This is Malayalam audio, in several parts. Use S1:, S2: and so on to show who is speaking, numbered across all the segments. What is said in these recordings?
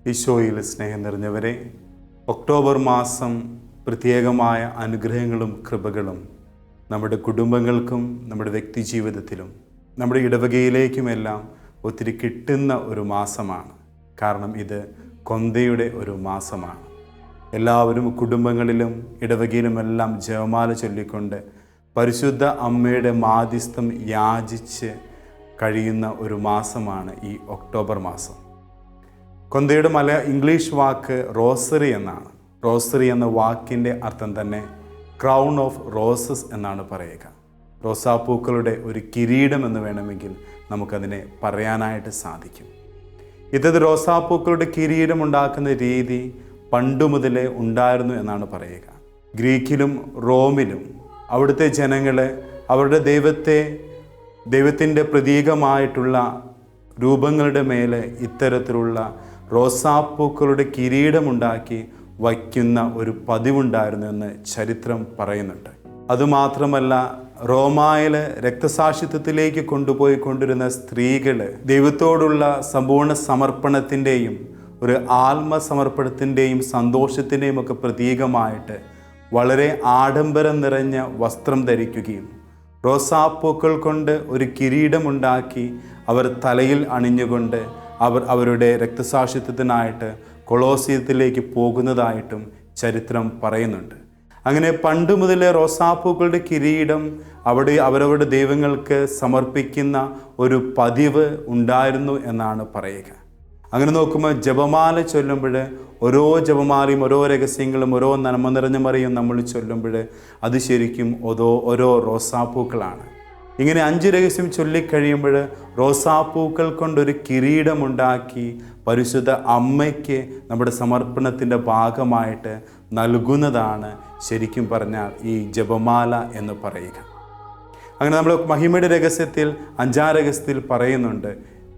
S1: ഈശോയിൽ സ്നേഹം നിറഞ്ഞവരെ, ഒക്ടോബർ മാസം പ്രത്യേകമായ അനുഗ്രഹങ്ങളും കൃപകളും നമ്മുടെ കുടുംബങ്ങൾക്കും നമ്മുടെ വ്യക്തി ജീവിതത്തിലും നമ്മുടെ ഇടവകയിലേക്കുമെല്ലാം ഒത്തിരി കിട്ടുന്ന ഒരു മാസമാണ്. കാരണം ഇത് കൊന്തയുടെ ഒരു മാസമാണ്. എല്ലാവരും കുടുംബങ്ങളിലും ഇടവകയിലുമെല്ലാം ജപമാല ചൊല്ലിക്കൊണ്ട് പരിശുദ്ധ അമ്മയുടെ മാധ്യസ്ഥം യാചിച്ച് കഴിയുന്ന ഒരു മാസമാണ് ഈ ഒക്ടോബർ മാസം. കൊന്തയുടെ ഇംഗ്ലീഷ് വാക്ക് റോസറി എന്നാണ്. റോസറി എന്ന വാക്കിൻ്റെ അർത്ഥം തന്നെ ക്രൗൺ ഓഫ് റോസസ് എന്നാണ് പറയുക. റോസാപ്പൂക്കളുടെ ഒരു കിരീടം എന്ന് വേണമെങ്കിൽ നമുക്കതിനെ പറയാനായിട്ട് സാധിക്കും. ഇത്തരത്തിൽ റോസാപ്പൂക്കളുടെ കിരീടം ഉണ്ടാക്കുന്ന രീതി പണ്ടു മുതലേ ഉണ്ടായിരുന്നു എന്നാണ് പറയുക. ഗ്രീക്കിലും റോമിലും അവിടുത്തെ ജനങ്ങൾ അവരുടെ ദൈവത്തിൻ്റെ പ്രതീകമായിട്ടുള്ള രൂപങ്ങളുടെ മേലെ ഇത്തരത്തിലുള്ള റോസാപ്പൂക്കളുടെ കിരീടമുണ്ടാക്കി വയ്ക്കുന്ന ഒരു പതിവുണ്ടായിരുന്നു എന്ന് ചരിത്രം പറയുന്നുണ്ട്. അതുമാത്രമല്ല, റോമായിൽ രക്തസാക്ഷിത്വത്തിലേക്ക് കൊണ്ടുപോയിക്കൊണ്ടിരുന്ന സ്ത്രീകൾ ദൈവത്തോടുള്ള സമ്പൂർണ്ണ സമർപ്പണത്തിൻ്റെയും ഒരു ആത്മസമർപ്പണത്തിൻ്റെയും സന്തോഷത്തിൻ്റെയും ഒക്കെ പ്രതീകമായിട്ട് വളരെ ആഡംബരം നിറഞ്ഞ വസ്ത്രം ധരിക്കുകയും റോസാപ്പൂക്കൾ കൊണ്ട് ഒരു കിരീടമുണ്ടാക്കി അവർ തലയിൽ അണിഞ്ഞുകൊണ്ട് അവരുടെ രക്തസാക്ഷിത്വത്തിനായിട്ട് കൊളോസിയത്തിലേക്ക് പോകുന്നതായിട്ടും ചരിത്രം പറയുന്നുണ്ട്. അങ്ങനെ പണ്ട് മുതലേ റോസാപ്പൂക്കളുടെ കിരീടം അവരവരുടെ ദൈവങ്ങൾക്ക് സമർപ്പിക്കുന്ന ഒരു പതിവ് ഉണ്ടായിരുന്നു എന്നാണ് പറയുക. അങ്ങനെ നോക്കുമ്പോൾ ജപമാല ചൊല്ലുമ്പോൾ ഓരോ ജപമാലയും ഓരോ രഹസ്യങ്ങളും ഓരോ നന്മ നിറഞ്ഞ മറിയും നമ്മൾ ചൊല്ലുമ്പോൾ അത് ശരിക്കും ഓരോ റോസാപ്പൂക്കളാണ്. ഇങ്ങനെ 5 രഹസ്യം ചൊല്ലിക്കഴിയുമ്പോൾ റോസാപ്പൂക്കൾ കൊണ്ടൊരു കിരീടമുണ്ടാക്കി പരിശുദ്ധ അമ്മയ്ക്ക് നമ്മുടെ സമർപ്പണത്തിൻ്റെ ഭാഗമായിട്ട് നൽകുന്നതാണ് ശരിക്കും പറഞ്ഞാൽ ഈ ജപമാല എന്ന് പറയുക. അങ്ങനെ നമ്മൾ മഹിമയുടെ രഹസ്യത്തിൽ 5-ാം രഹസ്യത്തിൽ പറയുന്നുണ്ട്,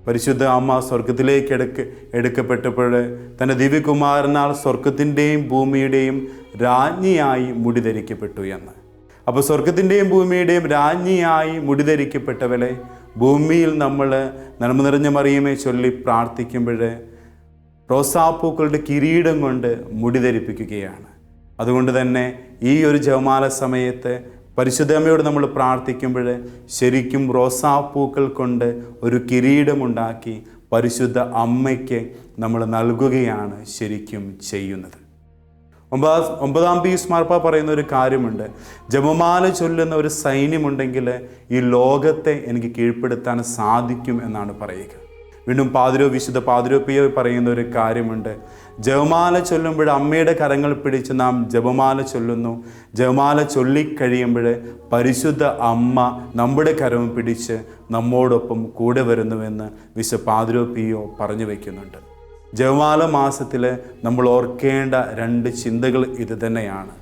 S1: പരിശുദ്ധ അമ്മ സ്വർഗത്തിലേക്ക് എടുക്കപ്പെട്ടപ്പോൾ തൻ്റെ ദിവ്യകുമാരനാൽ സ്വർഗത്തിൻ്റെയും ഭൂമിയുടെയും രാജ്ഞിയായി മുടി ധരിക്കപ്പെട്ടു എന്ന്. അപ്പോൾ സ്വർഗത്തിൻ്റെയും ഭൂമിയുടെയും രാജ്ഞിയായി മുടി ധരിക്കപ്പെട്ടവളെ ഭൂമിയിൽ നമ്മൾ നന്മ നിറഞ്ഞ മറിയമേ ചൊല്ലി പ്രാർത്ഥിക്കുമ്പോൾ റോസാപ്പൂക്കളുടെ കിരീടം കൊണ്ട് മുടി ധരിപ്പിക്കുകയാണ്. അതുകൊണ്ട് തന്നെ ഈ ഒരു ജപമാല സമയത്ത് പരിശുദ്ധ അമ്മയോട് നമ്മൾ പ്രാർത്ഥിക്കുമ്പോൾ ശരിക്കും റോസാപ്പൂക്കൾ കൊണ്ട് ഒരു കിരീടമുണ്ടാക്കി പരിശുദ്ധ അമ്മയ്ക്ക് നമ്മൾ നൽകുകയാണ് ശരിക്കും ചെയ്യുന്നത്. 9-ാം പീസ് മാർപ്പാ പറയുന്ന ഒരു കാര്യമുണ്ട്, ജപമാല ചൊല്ലുന്ന ഒരു സൈന്യമുണ്ടെങ്കിൽ ഈ ലോകത്തെ എനിക്ക് കീഴ്പ്പെടുത്താൻ സാധിക്കും എന്നാണ് പറയുക. വീണ്ടും വിശുദ്ധ പാതിരോപ്പിയോ പറയുന്ന ഒരു കാര്യമുണ്ട്, ജപമാല ചൊല്ലുമ്പോൾ അമ്മയുടെ കരങ്ങൾ പിടിച്ച് നാം ജപമാല ചൊല്ലുന്നു. ജപമാല ചൊല്ലിക്കഴിയുമ്പോൾ പരിശുദ്ധ അമ്മ നമ്മുടെ കരം പിടിച്ച് നമ്മോടൊപ്പം കൂടെ വരുന്നുവെന്ന് വിശുദ്ധ പാതിരോപ്പിയോ പറഞ്ഞു വയ്ക്കുന്നുണ്ട്. ജപമാല മാസത്തിൽ നമ്മൾ ഓർക്കേണ്ട 2 ചിന്തകൾ ഇത് തന്നെയാണ്.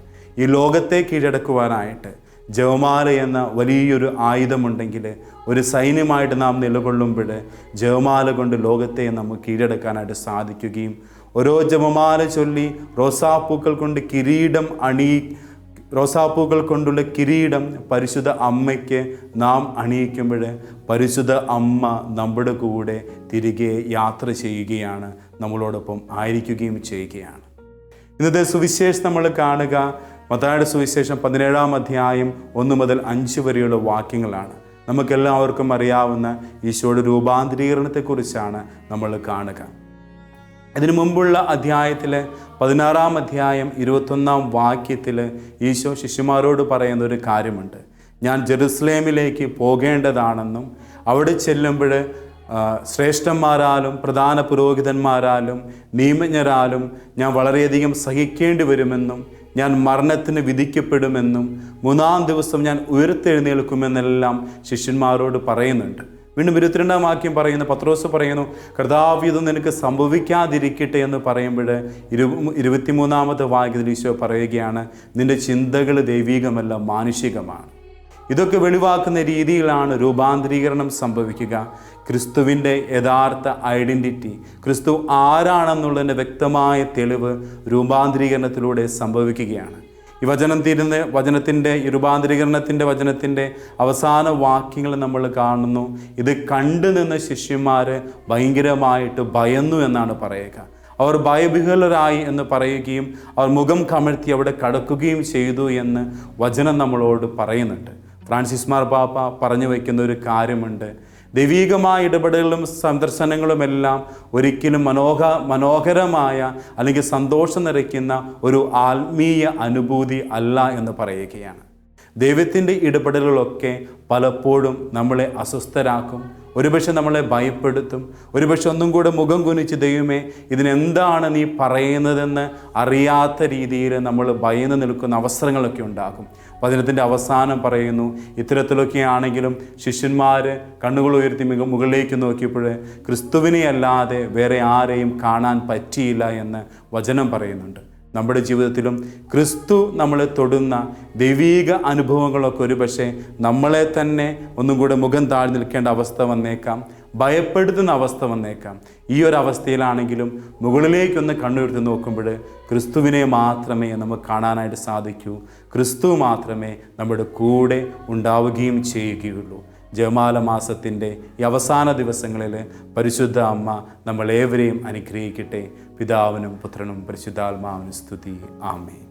S1: ഈ ലോകത്തെ കീഴടക്കുവാനായിട്ട് ജപമാല എന്ന വലിയൊരു ആയുധമുണ്ടെങ്കിൽ, ഒരു സൈന്യമായിട്ട് നാം നിലകൊള്ളുമ്പോൾ ജപമാല കൊണ്ട് ലോകത്തെ നമുക്ക് കീഴടക്കാനായിട്ട് സാധിക്കുകയും ഓരോ ജപമാല ചൊല്ലി റോസാപ്പൂക്കൾ കൊണ്ടുള്ള കിരീടം പരിശുദ്ധ അമ്മയ്ക്ക് നാം അണിയിക്കുമ്പോൾ പരിശുദ്ധ അമ്മ നമ്മുടെ കൂടെ തിരികെ യാത്ര ചെയ്യുകയാണ്, നമ്മളോടൊപ്പം ആയിരിക്കുകയും ചെയ്യുകയാണ്. ഇന്നത്തെ സുവിശേഷം നമ്മൾ കാണുക മത്തായിയുടെ സുവിശേഷം 17-ാം അധ്യായം 1 മുതൽ 5 വരെയുള്ള വാക്യങ്ങളാണ്. നമുക്കെല്ലാവർക്കും അറിയാവുന്ന ഈശോയുടെ രൂപാന്തരീകരണത്തെക്കുറിച്ചാണ് നമ്മൾ കാണുക. ഇതിനു മുമ്പുള്ള അധ്യായത്തിൽ 16-ാം അധ്യായം 21-ാം വാക്യത്തിൽ ഈശോ ശിഷ്യന്മാരോട് പറയുന്ന ഒരു കാര്യമുണ്ട്, ഞാൻ ജെറുസലേമിലേക്ക് പോകേണ്ടതാണെന്നും അവിടെ ചെല്ലുമ്പോൾ ശ്രേഷ്ഠന്മാരാലും പ്രധാന പുരോഹിതന്മാരാലും നിയമജ്ഞരാലും ഞാൻ വളരെയധികം സഹിക്കേണ്ടി വരുമെന്നും ഞാൻ മരണത്തിന് വിധിക്കപ്പെടുമെന്നും 3-ാം ദിവസം ഞാൻ ഉയർത്തെഴുന്നേൽക്കുമെന്നെല്ലാം ശിഷ്യന്മാരോട് പറയുന്നുണ്ട്. വീണ്ടും 22-ാം വാക്യം പറയുന്നു, പത്രോസ് പറയുന്നു, കർത്താവ് ഇതൊന്നും നിനക്ക് സംഭവിക്കാതിരിക്കട്ടെ എന്ന് പറയുമ്പോൾ 23-ാമത്തെ വാക്യത്തിൽ ഈശോ പറയുകയാണ്, നിൻ്റെ ചിന്തകൾ ദൈവികമല്ല മാനുഷികമാണ്. ഇതൊക്കെ വെളിവാക്കുന്ന രീതിയിലാണ് രൂപാന്തരീകരണം സംഭവിക്കുക. ക്രിസ്തുവിൻ്റെ യഥാർത്ഥ ഐഡൻറ്റിറ്റി, ക്രിസ്തു ആരാണെന്നുള്ളതിൻ്റെ വ്യക്തമായ തെളിവ് രൂപാന്തരീകരണത്തിലൂടെ സംഭവിക്കുകയാണ്. ഈ വചനത്തിൻ്റെ ഈ രൂപാന്തരീകരണത്തിൻ്റെ വചനത്തിൻ്റെ അവസാന വാക്യങ്ങൾ നമ്മൾ കാണുന്നു. ഇത് കണ്ടു നിന്ന ശിഷ്യന്മാർ ഭയങ്കരമായിട്ട് ഭയന്നു എന്നാണ് പറയുക. അവർ ഭയവിഹ്വലരായി എന്ന് പറയുകയും അവർ മുഖം കമഴ്ത്തി അവിടെ കടക്കുകയും ചെയ്തു എന്ന് വചനം നമ്മളോട് പറയുന്നുണ്ട്. ഫ്രാൻസിസ് മാർപ്പാപ്പ പറഞ്ഞു വയ്ക്കുന്ന ഒരു കാര്യമുണ്ട്. ദൈവീകമായ ഇടപെടലുകളും സന്ദർശനങ്ങളുമെല്ലാം ഒരിക്കലും മനോഹരമായ അല്ലെങ്കിൽ സന്തോഷം നിറയ്ക്കുന്ന ഒരു ആത്മീയ അനുഭൂതി അല്ല എന്ന് പറയുകയാണ്. ദൈവത്തിൻ്റെ ഇടപെടലുകളൊക്കെ പലപ്പോഴും നമ്മളെ അസ്വസ്ഥരാക്കും, ഒരുപക്ഷെ നമ്മളെ ഭയപ്പെടുത്തും, ഒരുപക്ഷെ ഒന്നും കൂടെ മുഖം കുനിച്ച് ദൈവമേ ഇതിനെന്താണ് നീ പറയുന്നതെന്ന് അറിയാത്ത രീതിയിൽ നമ്മൾ ഭയന്ന് നിൽക്കുന്ന അവസരങ്ങളൊക്കെ ഉണ്ടാകും. വചനത്തിൻ്റെ അവസാനം പറയുന്നു, ഇത്തരത്തിലൊക്കെ ആണെങ്കിലും ശിഷ്യന്മാർ കണ്ണുകൾ ഉയർത്തി മുകളിലേക്ക് നോക്കിയപ്പോൾ ക്രിസ്തുവിനെ അല്ലാതെ വേറെ ആരെയും കാണാൻ പറ്റിയില്ല എന്ന് വചനം പറയുന്നുണ്ട്. നമ്മുടെ ജീവിതത്തിലും ക്രിസ്തു നമ്മളെ തൊടുന്ന ദൈവീക അനുഭവങ്ങളൊക്കെ ഒരുപക്ഷെ നമ്മളെ തന്നെ ഒന്നും കൂടെ മുഖം താഴ്ന്നു നിൽക്കേണ്ട അവസ്ഥ വന്നേക്കാം, ഭയപ്പെടുത്തുന്ന അവസ്ഥ വന്നേക്കാം. ഈ ഒരു അവസ്ഥയിലാണെങ്കിലും മുകളിലേക്കൊന്ന് കണ്ണുയർത്തി നോക്കുമ്പോൾ ക്രിസ്തുവിനെ മാത്രമേ നമുക്ക് കാണാനായിട്ട് സാധിക്കൂ. ക്രിസ്തു മാത്രമേ നമ്മുടെ കൂടെ ഉണ്ടാവുകയും ചെയ്യുകയുള്ളൂ. ജപമാല മാസത്തിൻ്റെ ഈ അവസാന ദിവസങ്ങളിൽ പരിശുദ്ധ അമ്മ നമ്മളേവരെയും അനുഗ്രഹിക്കട്ടെ. പിതാവിനും പുത്രനും പരിശുദ്ധാത്മാവിനും സ്തുതി. ആമേൻ.